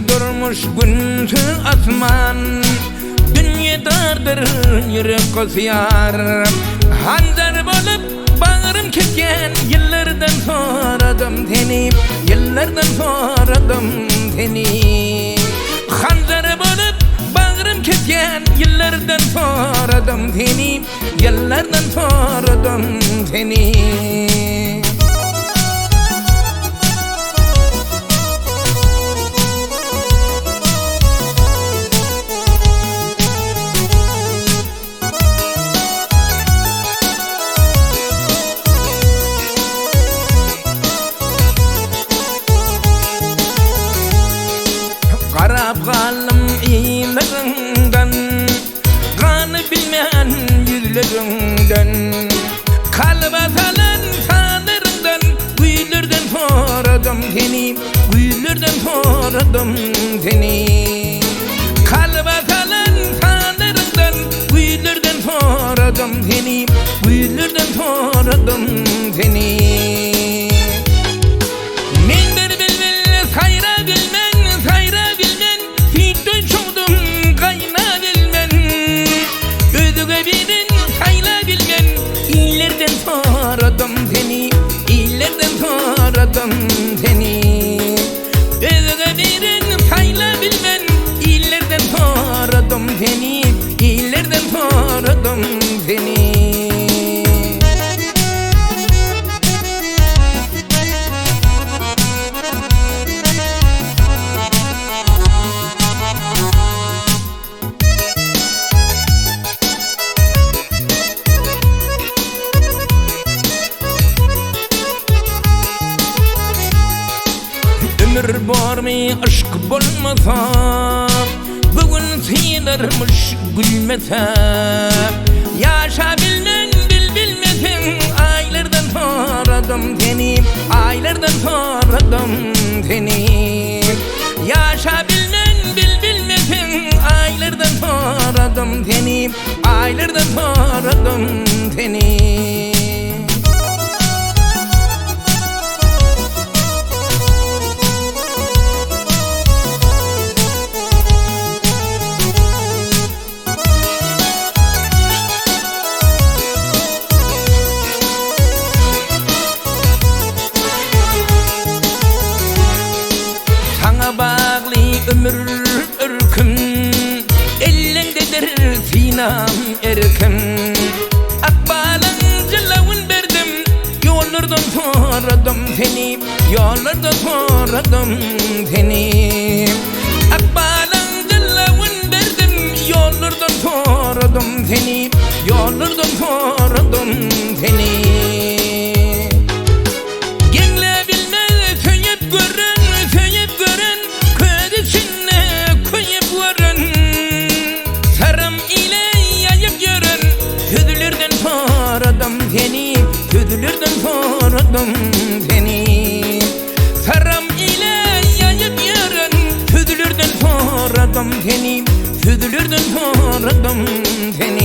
durmuş güntü asman, dünya dardır yürek kosyar. Hanzar bolup bağrım ketken, yıllardan soradım seni, yıllardan soradım seni. Hanzar bolup bağrım ketken, yıllardan soradım seni, yıllardan soradım seni. Qarab qalım iyilerinden, kanı bilmeyen yüzlerinden, kalba salan sanırından, güylerden soradım seni, güylerden soradım seni. Kalba salan sanırından, güylerden soradım seni, güylerden soradım seni. Soradım seni, illerden soradım seni. Özüne birin sayla bilmen, illerden soradım seni, illerden soradım seni. Ömür bormi aşk bolmasa, bugün sıyılırmış gülmese. Yaşa bilmen bilmesin, aylardan soradım seni, aylardan soradım seni. Yaşa bilmen bilmesin, aylardan soradım seni, aylardan soradım seni. Ömür ürküm, ellendedir sinam erkim. Akbalın cılavun verdim, yollardan soradım seni, yollardan soradım seni. Akbalın cılavun verdim, yollardan soradım seni, yollardan soradım seni. Tüdülürden soradım seni, saram ile yayıp yarın. Tüdülürden soradım seni, tüdülürden soradım seni.